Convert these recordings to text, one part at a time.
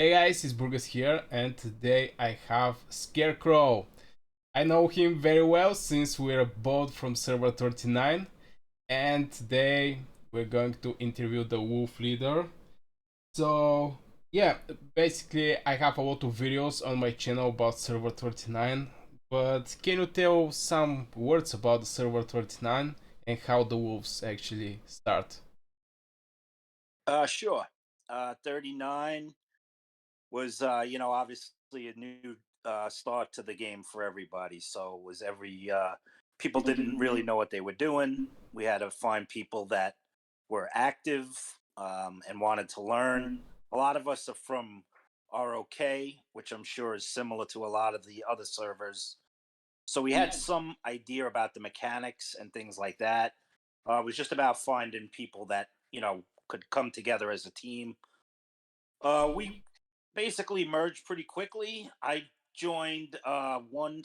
Hey guys, it's Burgess here, and today I have Scarecrow. I know him very well since we're both from server 39, and today we're going to interview the wolf leader. So, yeah, basically, I have a lot of videos on my channel about server 39, but can you tell some words about the server 39 and how the wolves actually start? Sure. 39 was, obviously a new start to the game for everybody. So it was people didn't really know what they were doing. We had to find people that were active and wanted to learn. A lot of us are from ROK, which I'm sure is similar to a lot of the other servers. So we had some idea about the mechanics and things like that. It was just about finding people that, could come together as a team. We basically merged pretty quickly. I joined one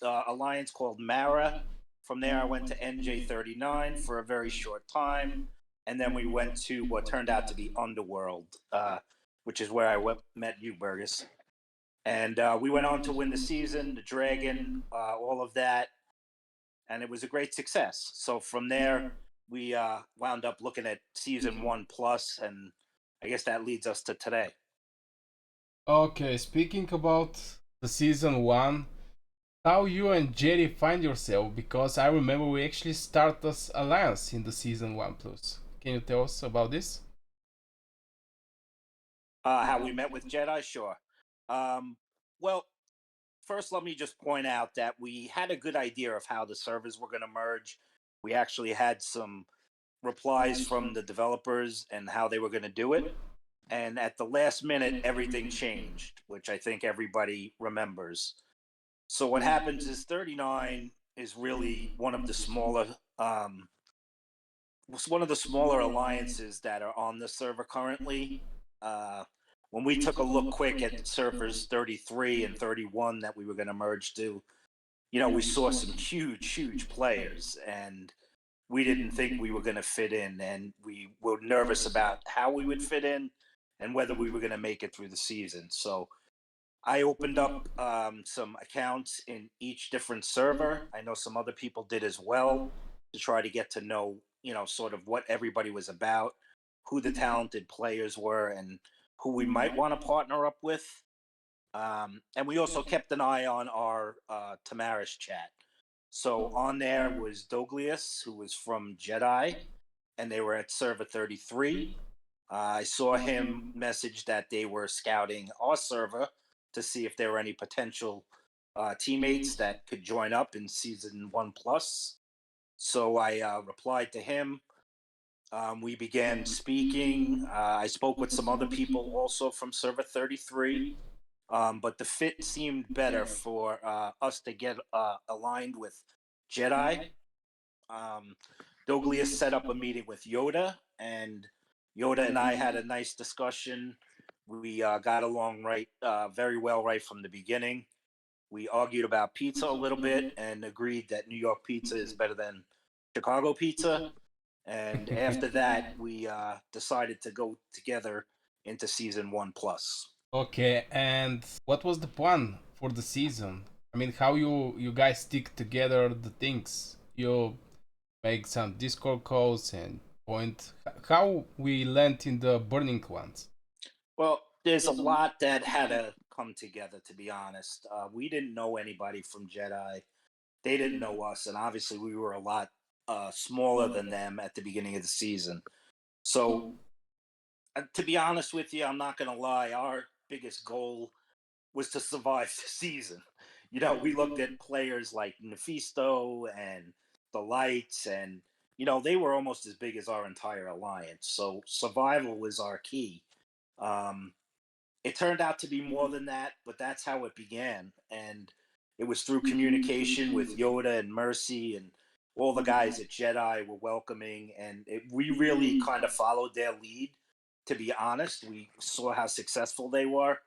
alliance called Mara. From there, I went to NJ39 for a very short time, and then we went to what turned out to be Underworld, which is where met you, Burgess. And we went on to win the season, the Dragon, all of that, and it was a great success. So from there, we wound up looking at season 1 plus, and I guess that leads us to today. Okay, speaking about the season 1, how you and Jerry find yourself, because I remember we actually start this alliance in the season 1 plus. Can you tell us about this? How we met with Jedi, sure. Um, well, first, let me just point out that we had a good idea of how the servers were going to merge. We actually had some replies from the developers and how they were going to do it. And at the last minute, everything changed, which I think everybody remembers. So what happens is 39 is really one of the smaller alliances that are on the server currently. Uh, when we took a look quick at Surfers 33 and 31 that we were going to merge to, we saw some huge players, and we didn't think we were going to fit in, and we were nervous about how we would fit in and whether we were going to make it through the season. So I opened up some accounts in each different server. I know some other people did as well to try to get to know, sort of what everybody was about, who the talented players were, and who we might want to partner up with. And we also kept an eye on our Tamaris chat. So on there was Douglas, who was from Jedi, and they were at server 33. I saw him message that they were scouting our server to see if there were any potential teammates that could join up in season 1 plus. So I replied to him. We began speaking. I spoke with some other people also from server 33, but the fit seemed better for us to get aligned with Jedi. Um, Douglas set up a meeting with Yoda, and Yoda and I had a nice discussion. We got along very well right from the beginning. We argued about pizza a little bit and agreed that New York pizza is better than Chicago pizza. And after that, we decided to go together into season 1 plus. Okay, and what was the plan for the season? I mean, how you guys stick together the things? You make some Discord calls and point how we land in the burning ones. Well, there's a lot that had to come together, to be honest. We didn't know anybody from Jedi. They didn't know us, and obviously we were a lot smaller than them at the beginning of the season. So, to be honest with you, I'm not going to lie. Our biggest goal was to survive the season. We looked at players like Nefisto and the Lights, and they were almost as big as our entire alliance. So survival was our key. Um, it turned out to be more than that, but that's how it began. And it was through communication with Yoda and Mercy, and all the guys at Jedi were welcoming. And we really kind of followed their lead, to be honest. We saw how successful they were.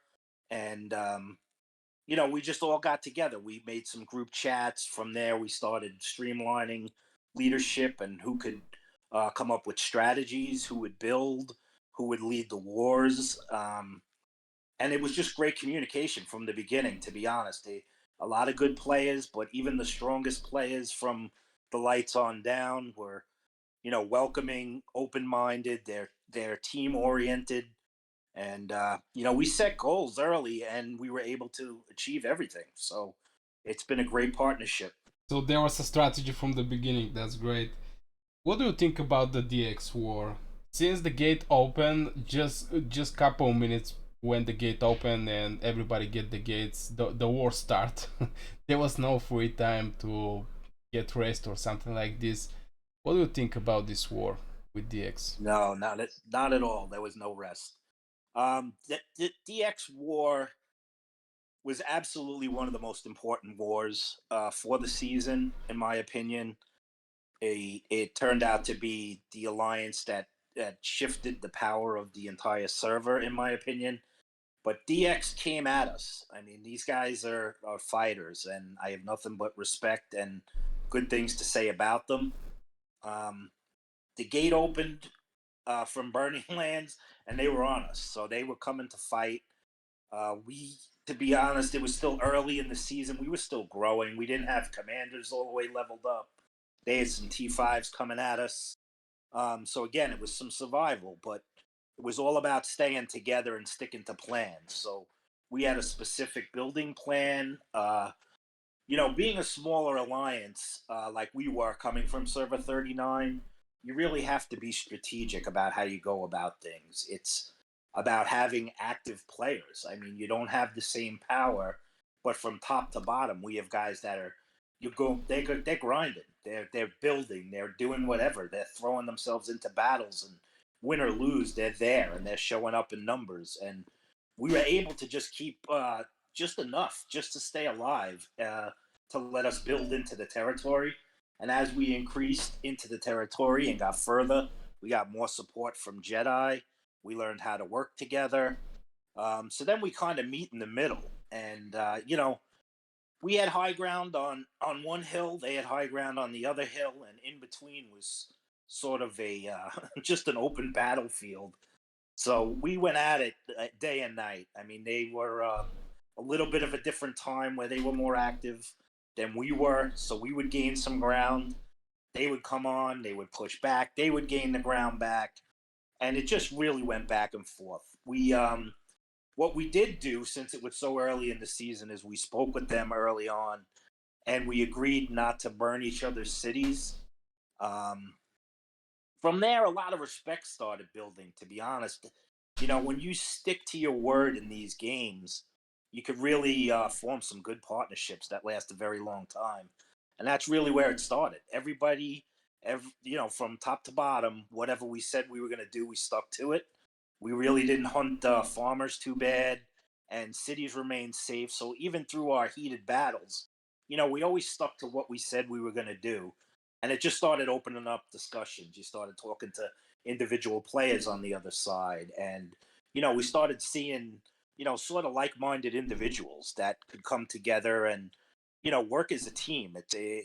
And, we just all got together. We made some group chats. From there, we started streamlining leadership and who could come up with strategies, who would build, who would lead the wars. and it was just great communication from the beginning. To be honest, a lot of good players, but even the strongest players from the lights on down were, welcoming, open-minded. They're team oriented, and we set goals early, and we were able to achieve everything. So it's been a great partnership. So there was a strategy from the beginning. That's great. What do you think about the DX war? Since the gate opened, just couple minutes when the gate opened and everybody get the gates, the war start. There was no free time to get rest or something like this. What do you think about this war with DX? No, not at all. There was no rest. The DX war was absolutely one of the most important wars for the season, in my opinion. It turned out to be the alliance that shifted the power of the entire server, in my opinion. But DX came at us. I mean, these guys are fighters, and I have nothing but respect and good things to say about them. Um, the gate opened from Burning Lands, and they were on us. So they were coming to fight. To be honest, it was still early in the season. We were still growing. We didn't have commanders all the way leveled up. They had some T5s coming at us. So again, it was some survival, but it was all about staying together and sticking to plans. So we had a specific building plan. Being a smaller alliance like we were coming from Server 39, you really have to be strategic about how you go about things. It's about having active players. I mean, you don't have the same power, but from top to bottom, we have guys that are they're grinding, they're building, they're doing whatever, they're throwing themselves into battles, and win or lose, they're there and they're showing up in numbers. And we were able to just keep just enough just to stay alive. To let us build into the territory. And as we increased into the territory and got further, we got more support from Jedi. We learned how to work together. So then we kind of meet in the middle. And, we had high ground on one hill, they had high ground on the other hill, and in between was sort of a just an open battlefield. So we went at it day and night. I mean, they were a little bit of a different time where they were more active than we were. So we would gain some ground. They would come on, they would push back, they would gain the ground back. And it just really went back and forth. What we did do, since it was so early in the season, is we spoke with them early on, and we agreed not to burn each other's cities. Um, from there, a lot of respect started building. To be honest, when you stick to your word in these games, you could really form some good partnerships that last a very long time, and that's really where it started. From top to bottom, whatever we said we were going to do, we stuck to it. We really didn't hunt farmers too bad, and cities remained safe. So even through our heated battles, we always stuck to what we said we were going to do, and it just started opening up discussions. You started talking to individual players on the other side, and we started seeing sort of like-minded individuals that could come together and work as a team.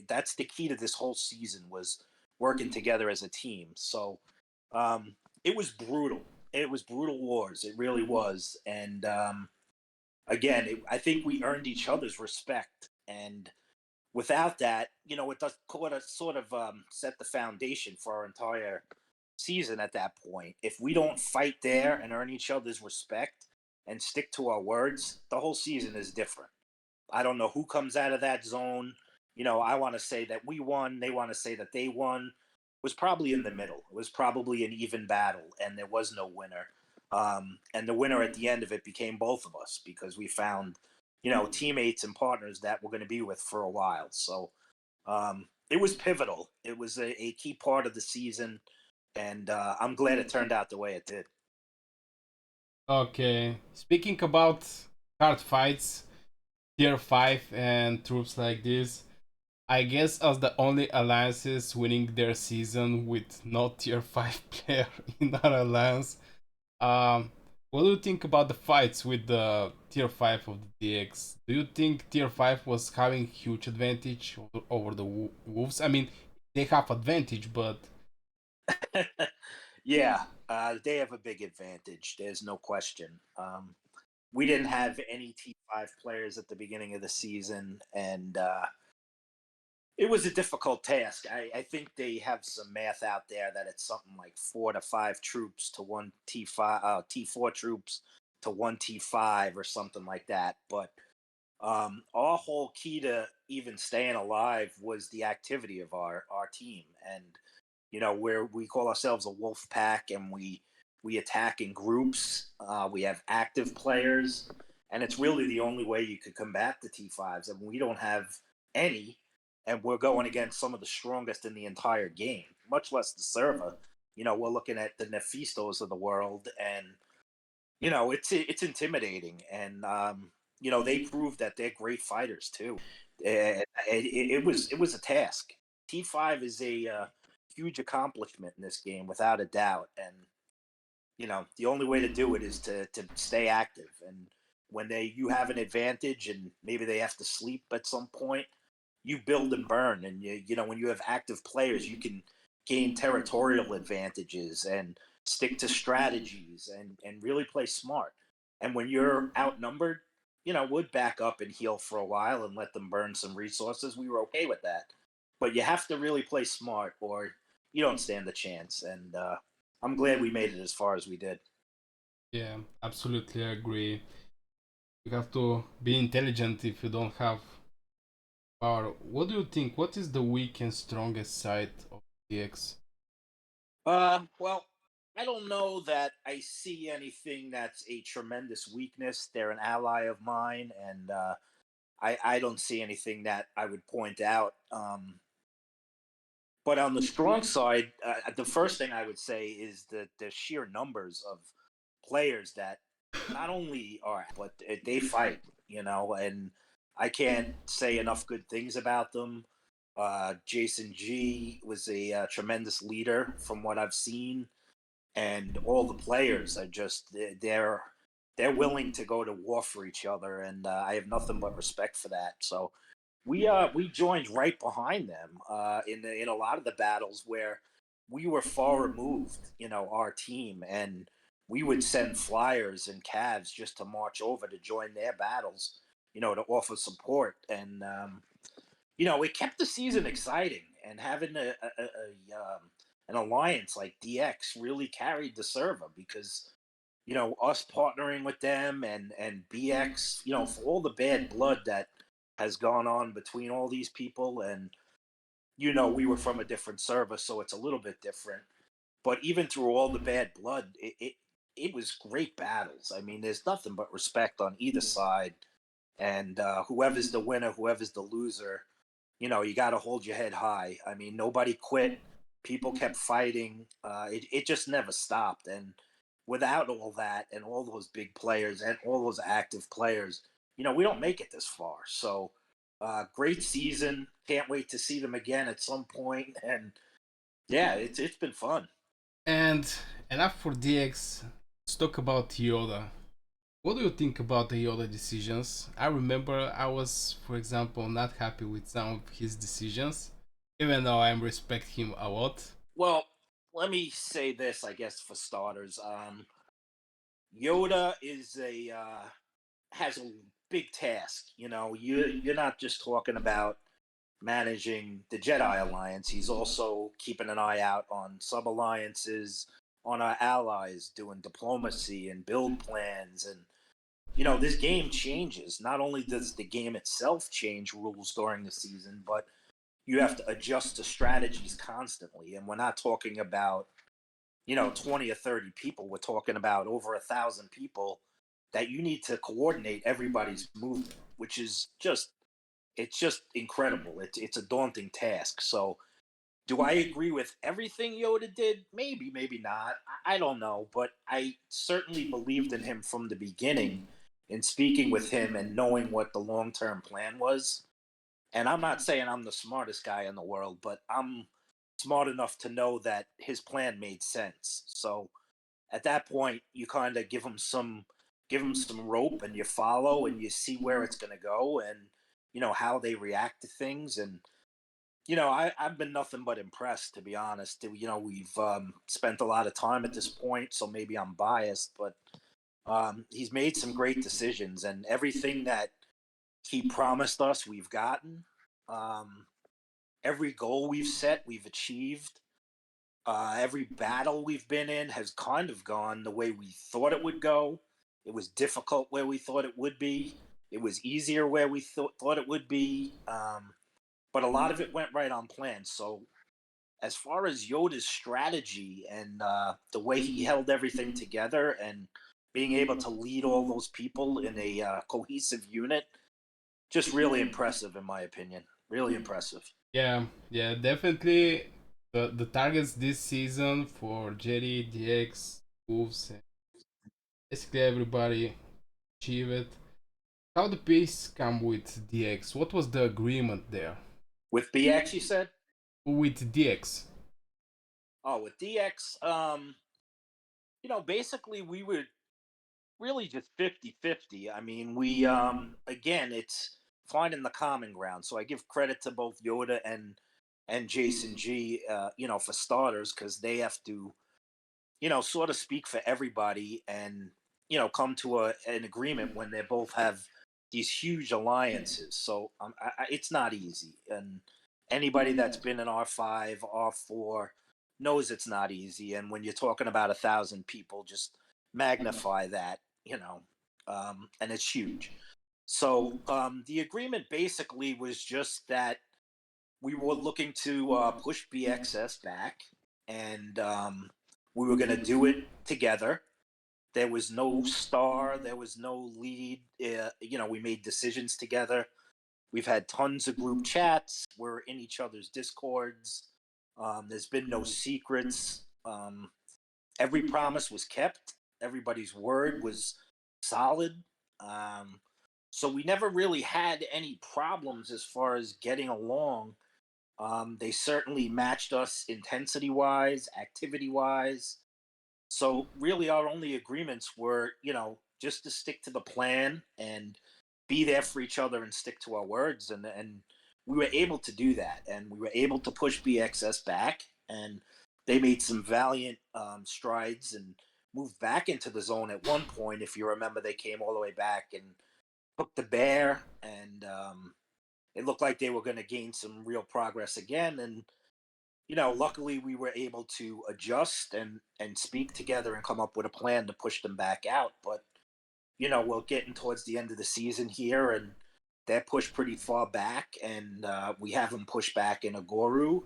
That's the key to this whole season, was working together as a team. So it was brutal. It was brutal wars. It really was. And again, I think we earned each other's respect. And without that, it does sort of set the foundation for our entire season at that point. If we don't fight there and earn each other's respect and stick to our words, the whole season is different. I don't know who comes out of that zone. I want to say that we won. They want to say that they won. It was probably in the middle. It was probably an even battle, and there was no winner. And the winner at the end of it became both of us, because we found, teammates and partners that we're going to be with for a while. So it was pivotal. It was a key part of the season, and I'm glad it turned out the way it did. Okay, speaking about hard fights, tier 5 and troops like this, I guess as the only alliances winning their season with no tier 5 player in our alliance, um, what do you think about the fights with the tier 5 of the DX? Do you think tier 5 was having huge advantage over the Wolves? I mean, they have advantage, but Yeah, they have a big advantage. There's no question. we didn't have any T5 players at the beginning of the season, and it was a difficult task. I think they have some math out there that it's something like 4 to 5 troops to one T4 troops to one T5 or something like that. But our whole key to even staying alive was the activity of our team, and where we call ourselves a wolf pack, and we attack in groups. We have active players, and it's really the only way you could combat the T5s. And we don't have any, and we're going against some of the strongest in the entire game, much less the server. We're looking at the Nephistos of the world, and it's intimidating, and they prove that they're great fighters too. It was a task. T5 is a huge accomplishment in this game, without a doubt, and the only way to do it is to stay active. And when you have an advantage, and maybe they have to sleep at some point, you build and burn. And when you have active players, you can gain territorial advantages and stick to strategies and really play smart. And when you're outnumbered, would back up and heal for a while and let them burn some resources. We were okay with that. But you have to really play smart, or you don't stand a chance. And I'm glad we made it as far as we did. Yeah, absolutely agree. You have to be intelligent if you don't have power. What do you think? What is the weak and strongest side of DX? Well, I don't know that I see anything that's a tremendous weakness. They're an ally of mine, and I don't see anything that I would point out. But on the strong side, the first thing I would say is the sheer numbers of players that not only are, but they fight, and I can't say enough good things about them. Jason G was a tremendous leader from what I've seen, and all the players are just they're willing to go to war for each other, and I have nothing but respect for that. So we joined right behind them in a lot of the battles where we were far removed, our team, and we would send flyers and calves just to march over to join their battles, to offer support. And it kept the season exciting, and having an alliance like DX really carried the server, because us partnering with them, and BX, for all the bad blood that has gone on between all these people. And we were from a different server, so it's a little bit different. But even through all the bad blood, it was great battles. I mean, there's nothing but respect on either side, and whoever's the winner, whoever's the loser, you got to hold your head high. I mean, nobody quit. People kept fighting. It just never stopped. And without all that, and all those big players, and all those active players, we don't make it this far. So, great season. Can't wait to see them again at some point. And yeah, it's been fun. And enough for DX. Let's talk about Yoda. What do you think about the Yoda decisions? I remember I was, for example, not happy with some of his decisions, even though I respect him a lot. Well, let me say this, I guess, for starters. Yoda is a has a big task. You're not just talking about managing the Jedi Alliance. He's also keeping an eye out on sub alliances, on our allies, doing diplomacy and build plans. And this game changes. Not only does the game itself change rules during the season, but you have to adjust to strategies constantly. And we're not talking about 20 or 30 people. We're talking about over 1,000 people that you need to coordinate everybody's movement, which is just incredible. It's a daunting task. So, do I agree with everything Yoda did? Maybe, maybe not. I don't know, but I certainly believed in him from the beginning, in speaking with him and knowing what the long-term plan was. And I'm not saying I'm the smartest guy in the world, but I'm smart enough to know that his plan made sense. So, at that point, you kind of give them some rope, and you follow, and you see where it's going to go, and how they react to things. And I've been nothing but impressed, to be honest. We've spent a lot of time at this point, so maybe I'm biased, but He's made some great decisions, and everything that he promised us, we've gotten. Um, every goal we've set, we've achieved. Every battle we've been in has kind of gone the way we thought it would go. It was difficult where we thought it would be. It was easier where we thought it would be. But a lot of it went right on plan. So, as far as Yoda's strategy and the way he held everything together and being able to lead all those people in a cohesive unit, just really impressive, in my opinion. Really impressive. Yeah, yeah, definitely. The targets this season for Jetty, DX, Wolves, and basically everybody achieve it. How the peace come with DX? What was the agreement there With BX, you said? with DX? Oh, with DX, basically we were really just 50-50. I mean, we again, it's finding the common ground. So I give credit to both Yoda and Jason G, for starters, because they have to, sort of speak for everybody and, come to an agreement when they both have these huge alliances. So it's not easy. And anybody that's been in R5, R4 knows it's not easy. And when you're talking about 1,000 people, just magnify that, and it's huge. So the agreement basically was just that we were looking to push BXS back, and we were going to do it together. There was no star, there was no lead. We made decisions together. We've had tons of group chats. We're in each other's discords. There's been no secrets. Every promise was kept. Everybody's word was solid. Um, so we never really had any problems as far as getting along. They certainly matched us intensity wise, activity wise. So really, our only agreements were, just to stick to the plan and be there for each other and stick to our words. And we were able to do that, and we were able to push BXS back, and they made some valiant strides and moved back into the zone at one point. If you remember, they came all the way back and took the bear, and it looked like they were going to gain some real progress again. And luckily we were able to adjust and speak together and come up with a plan to push them back out. But we're getting towards the end of the season here, and they're pushed pretty far back, and we have them pushed back in Agoru.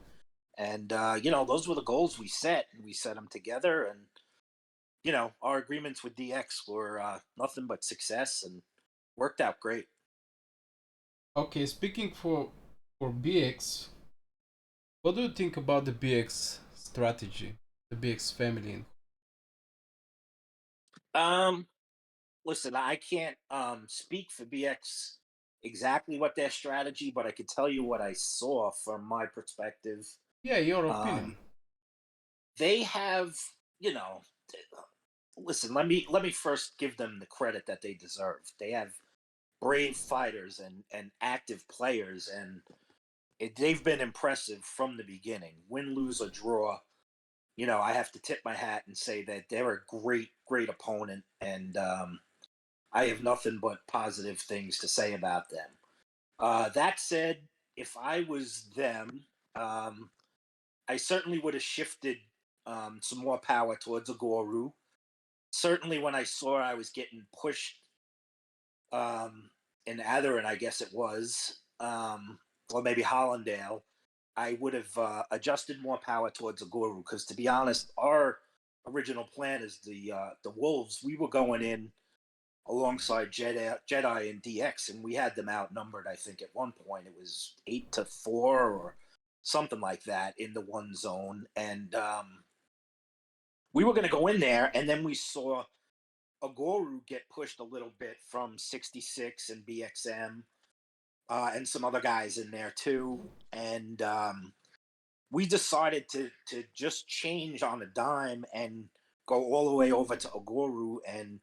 And those were the goals we set, and we set them together. And our agreements with DX were nothing but success and worked out great. Okay, speaking for BX, what do you think about the BX strategy, the BX family? Um, Listen, I can't speak for BX exactly what their strategy, but I could tell you what I saw from my perspective. Yeah, your opinion. Um, they have, you know, listen. Let me first give them the credit that they deserve. They have brave fighters and active players, and they've been impressive from the beginning. Win, lose, or draw. I have to tip my hat and say that they're a great, great opponent, and I have nothing but positive things to say about them. That said, if I was them, um, I certainly would have shifted some more power towards Agoru. Certainly, when I saw I was getting pushed in Atherin, I guess it was, or maybe Hollandale, I would have adjusted more power towards Agoru. Because to be honest, our original plan is the Wolves. We were going in alongside Jedi and DX, and we had them outnumbered. I think at one point it was 8-4 or something like that in the one zone, and we were going to go in there, and then we saw Agoru get pushed a little bit from 66 and BXM, and some other guys in there too, and we decided to just change on a dime and go all the way over to Agoru, and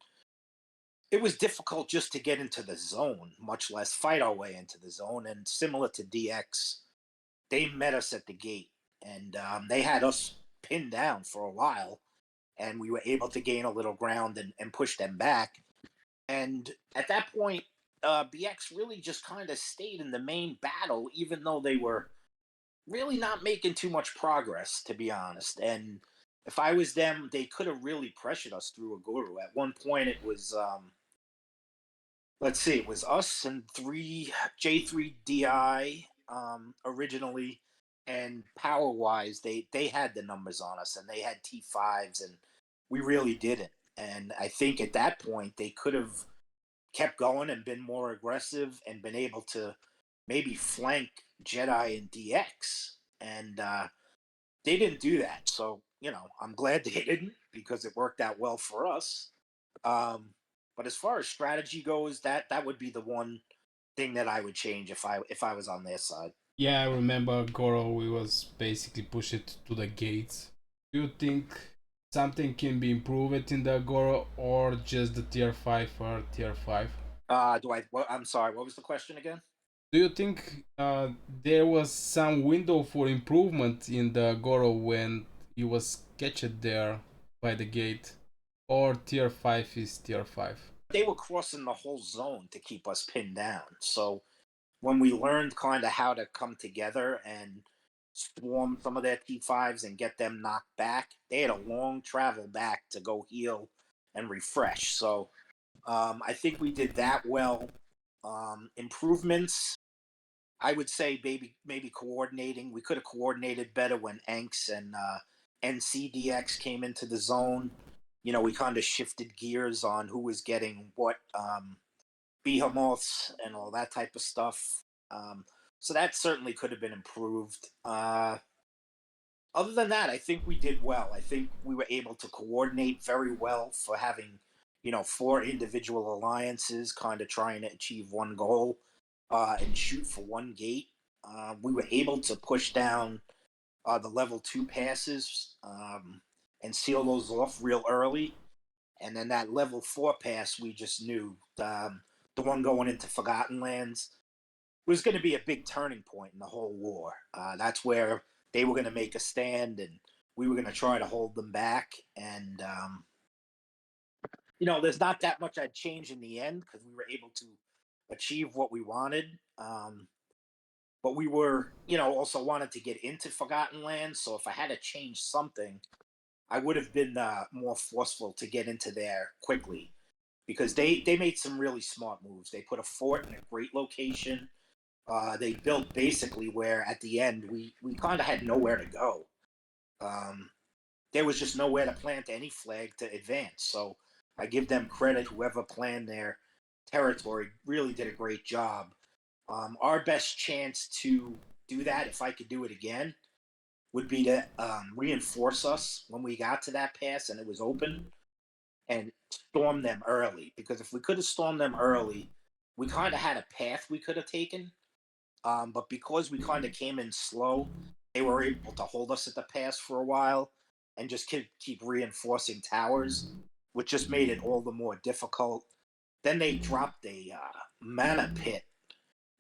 it was difficult just to get into the zone, much less fight our way into the zone. And similar to DX, they met us at the gate, and they had us pinned down for a while. and we were able to gain a little ground and push them back. And at that point, BX really just kind of stayed in the main battle, even though they were really not making too much progress, to be honest. And if I was them, they could have really pressured us through a guru. At one point, it was let's see, it was us and three J3DI originally, and power wise, they had the numbers on us, and they had T5s, and we really didn't. And I think at that point they could have kept going and been more aggressive and been able to maybe flank Jedi and DX. And they didn't do that. So, I'm glad they didn't because it worked out well for us. Um, but as far as strategy goes, that would be the one thing that I would change if I was on their side. Yeah, I remember Goro. We was basically pushed to the gates. Do you think something can be improved in the Goro, or just the tier 5 or tier 5? I'm sorry. What was the question again? Do you think there was some window for improvement in the Goro when he was catched there by the gate, or tier 5 is tier 5? They were crossing the whole zone to keep us pinned down. So when we learned kind of how to come together and swarm some of their T5s and get them knocked back, they had a long travel back to go heal and refresh. So I think we did that well. Improvements, I would say maybe coordinating. We could have coordinated better when Anks and NCDX came into the zone. We kind of shifted gears on who was getting what Behemoths and all that type of stuff. So that certainly could have been improved. Other than that, I think we did well. I think we were able to coordinate very well for having, four individual alliances kind of trying to achieve one goal and shoot for one gate. We were able to push down the level 2 passes and seal those off real early. And then that level 4 pass, we just knew the one going into Forgotten Lands was going to be a big turning point in the whole war. That's where they were going to make a stand, and we were going to try to hold them back. And there's not that much I'd change in the end because we were able to achieve what we wanted. But we were, also wanted to get into Forgotten Lands. So if I had to change something, I would have been more forceful to get into there quickly because they made some really smart moves. They put a fort in a great location. They built basically where at the end we kind of had nowhere to go. Um, there was just nowhere to plant any flag to advance. So I give them credit. Whoever planned their territory really did a great job. Our best chance to do that, if I could do it again, would be to reinforce us when we got to that pass and it was open and storm them early. Because if we could have stormed them early, we kind of had a path we could have taken. But because we kind of came in slow, they were able to hold us at the pass for a while and just keep reinforcing towers, which just made it all the more difficult. Then they dropped a mana pit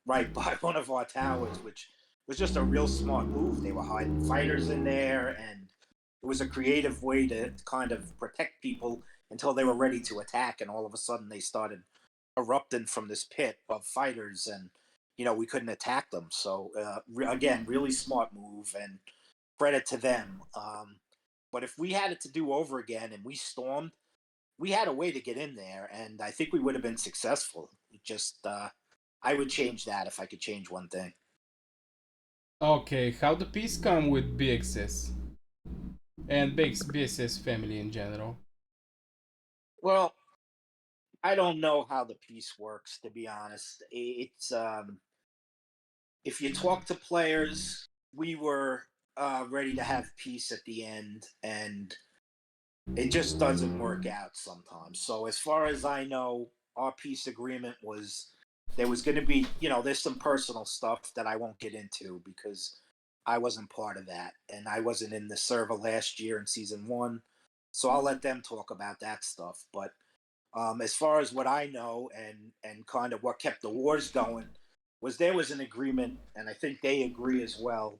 right by one of our towers, which was just a real smart move. They were hiding fighters in there, and it was a creative way to kind of protect people until they were ready to attack. And all of a sudden, they started erupting from this pit of fighters, and we couldn't attack them. So again, really smart move, and credit to them. But if we had it to do over again and we stormed, we had a way to get in there, and I think we would have been successful. Just I would change that if I could change one thing. Okay, how the peace come with BXS and BXS family in general? Well, I don't know how the piece works, to be honest. It's if you talk to players, we were ready to have peace at the end, and it just doesn't work out sometimes. So as far as I know, our peace agreement was there was going to be, there's some personal stuff that I won't get into because I wasn't part of that, and I wasn't in the server last year in season 1, so I'll let them talk about that stuff. But as far as what I know and kind of what kept the wars going was there was an agreement, and I think they agree as well,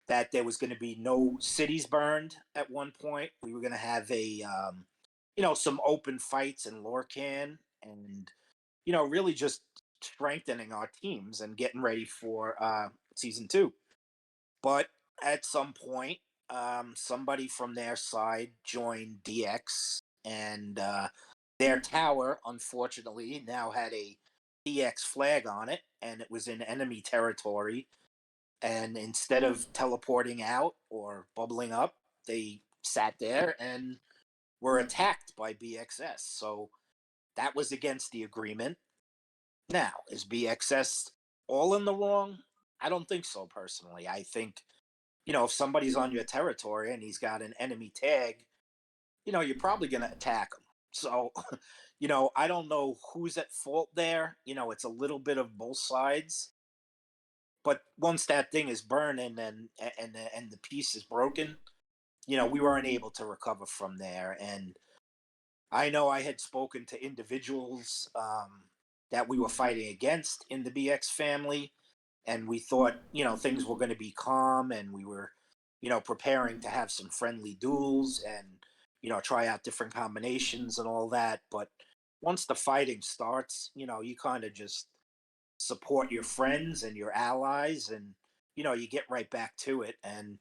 that there was going to be no cities burned at one point. We were going to have some open fights in Lorcan, and really just strengthening our teams and getting ready for season two. But at some point, somebody from their side joined DX, and their tower, unfortunately, now had a DX flag on it, and it was in enemy territory. And instead of teleporting out or bubbling up, they sat there and were attacked by BXS. So that was against the agreement. Now, is BXS all in the wrong? I don't think so, personally. I think, if somebody's on your territory and he's got an enemy tag, you're probably going to attack him. So, I don't know who's at fault there. It's a little bit of both sides. But once that thing is burning and the piece is broken, we weren't able to recover from there. And I know I had spoken to individuals that we were fighting against in the BX family, and we thought, things were going to be calm, and we were, preparing to have some friendly duels and, try out different combinations and all that. But once the fighting starts, you kind of just support your friends and your allies, and, you get right back to it. And,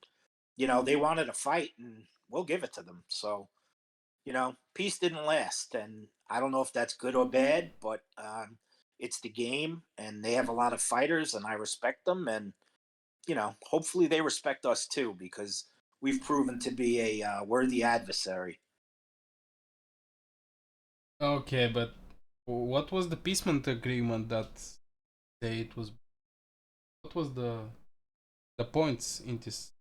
they wanted a fight, and we'll give it to them. So, peace didn't last, and I don't know if that's good or bad, but it's the game, and they have a lot of fighters, and I respect them, and hopefully they respect us too, because we've proven to be a worthy adversary. Okay, but what was the peacement agreement that say it was? What was the points in this?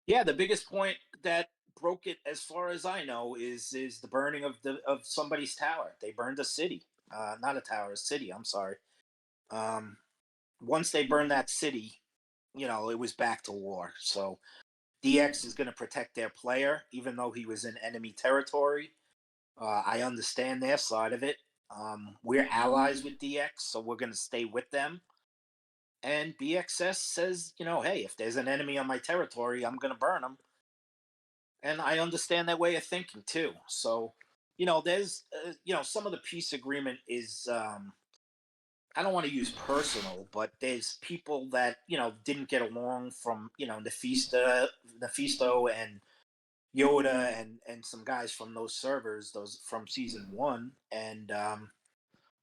Yeah, the biggest point that broke it, as far as I know, is the burning of somebody's tower. They burned a city, not a tower, a city. I'm sorry. Um, Once they burned that city, it was back to war. So DX is going to protect their player, even though he was in enemy territory. I understand their side of it. We're allies with DX, so we're going to stay with them. And BXS says, hey, if there's an enemy on my territory, I'm going to burn them. And I understand that way of thinking too. So, there's, some of the peace agreement is, I don't want to use personal, but there's people that didn't get along from Nefisto and Yoda and some guys from those servers, those from season one, and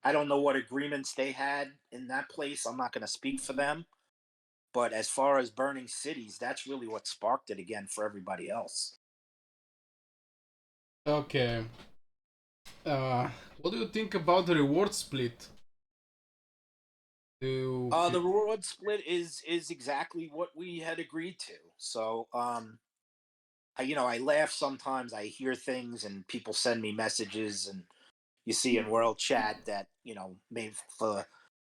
I don't know what agreements they had in that place. I'm not going to speak for them, but as far as burning cities, that's really what sparked it again for everybody else. Okay. What do you think about the reward split? Do you The feel? reward split is exactly what we had agreed to. So, I laugh sometimes. I hear things, and people send me messages, and you see in world chat that maybe for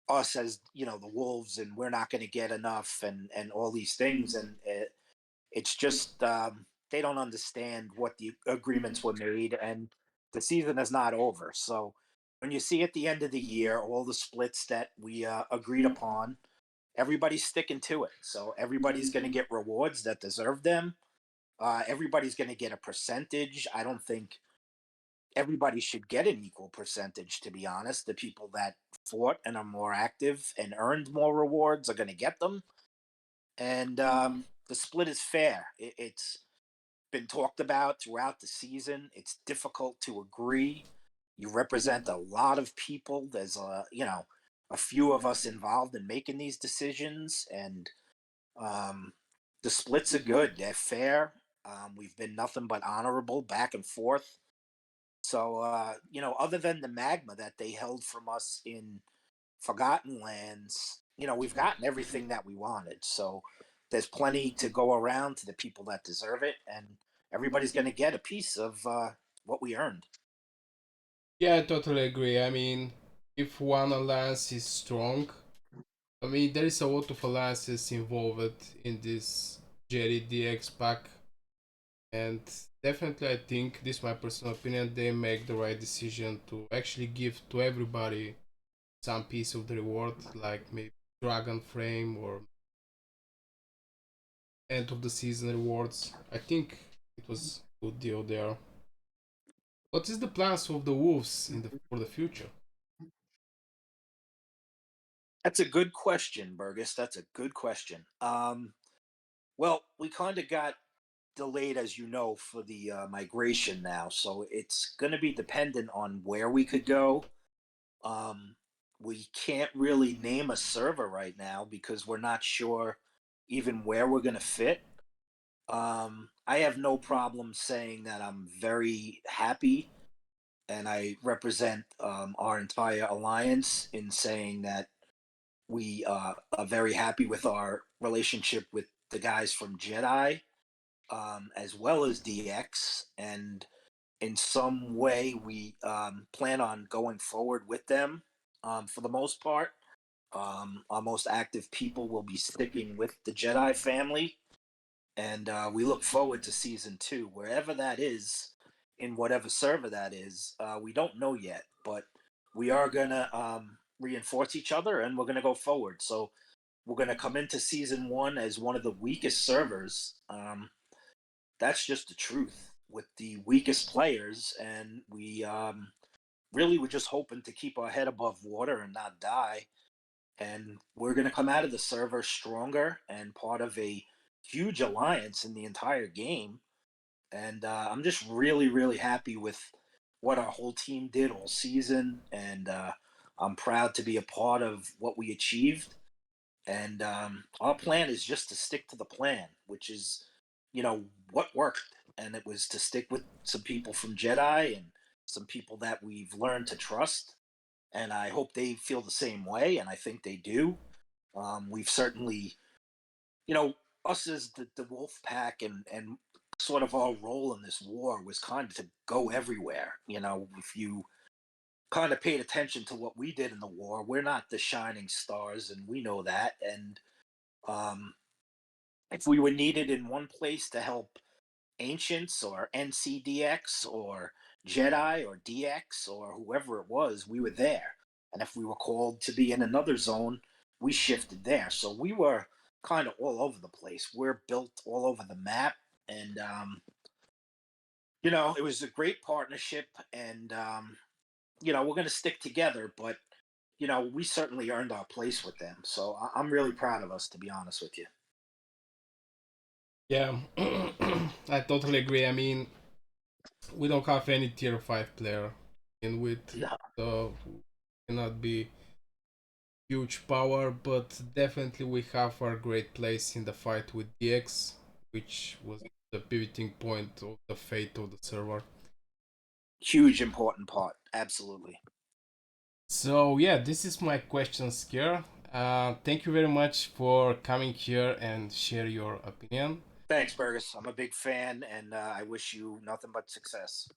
us as the wolves, and we're not going to get enough, and all these things, and it's just they don't understand what the agreements were made, and the season is not over. So when you see at the end of the year all the splits that we agreed upon, everybody's sticking to it. So everybody's going to get rewards that deserve them. Everybody's going to get a percentage. I don't think everybody should get an equal percentage, to be honest. The people that fought and are more active and earned more rewards are going to get them. And the split is fair. It's been talked about throughout the season. It's difficult to agree. You represent a lot of people. There's a few of us involved in making these decisions, and um, the splits are good. They're fair. We've been nothing but honorable back and forth. So, other than the magma that they held from us in Forgotten Lands, we've gotten everything that we wanted. So, there's plenty to go around to the people that deserve it, and everybody's going to get a piece of what we earned. Yeah, I totally agree. I mean, if one alliance is strong, I mean, there is a lot of alliances involved in this Jerry DX pack, and definitely, I think this is my personal opinion. They make the right decision to actually give to everybody some piece of the reward, like maybe Dragon Frame or end of the season rewards. I think it was a good deal there. What is the plans of the Wolves for the future? That's a good question, Burgess. That's a good question. Well, we kind of got delayed, as you know, for the migration now, so it's going to be dependent on where we could go. Um, we can't really name a server right now because we're not sure even where we're going to fit. I have no problem saying that I'm very happy, and I represent our entire alliance in saying that we are very happy with our relationship with the guys from Jedi, as well as DX, and in some way we plan on going forward with them. For the most part, our most active people will be sticking with the Jedi family, and we look forward to season 2, wherever that is, in whatever server that is. We don't know yet, but we are gonna reinforce each other, and we're gonna go forward. So we're gonna come into season 1 as one of the weakest servers. That's just the truth, with the weakest players, and we really were just hoping to keep our head above water and not die. And we're going to come out of the server stronger and part of a huge alliance in the entire game. And I'm just really, really happy with what our whole team did all season. And I'm proud to be a part of what we achieved. And our plan is just to stick to the plan, which is, what worked. And it was to stick with some people from Jedi and some people that we've learned to trust. And I hope they feel the same way. And I think they do. We've certainly, you know, us as the Wolf Pack, and sort of our role in this war was kind of to go everywhere. If you kind of paid attention to what we did in the war, we're not the shining stars, and we know that. And um, if we were needed in one place to help Ancients or NCDX or Jedi or DX or whoever it was, we were there. And if we were called to be in another zone, we shifted there. So we were kind of all over the place. We're built all over the map. And, it was a great partnership. And, we're going to stick together. But, we certainly earned our place with them. So I'm really proud of us, to be honest with you. Yeah, I totally agree. I mean, we don't have any tier 5 player, and with No. the cannot be huge power, but definitely we have our great place in the fight with DX, which was the pivoting point of the fate of the server. Huge, important part. Absolutely. So yeah, this is my questions here. Thank you very much for coming here and share your opinion. Thanks, Burgess. I'm a big fan, and I wish you nothing but success.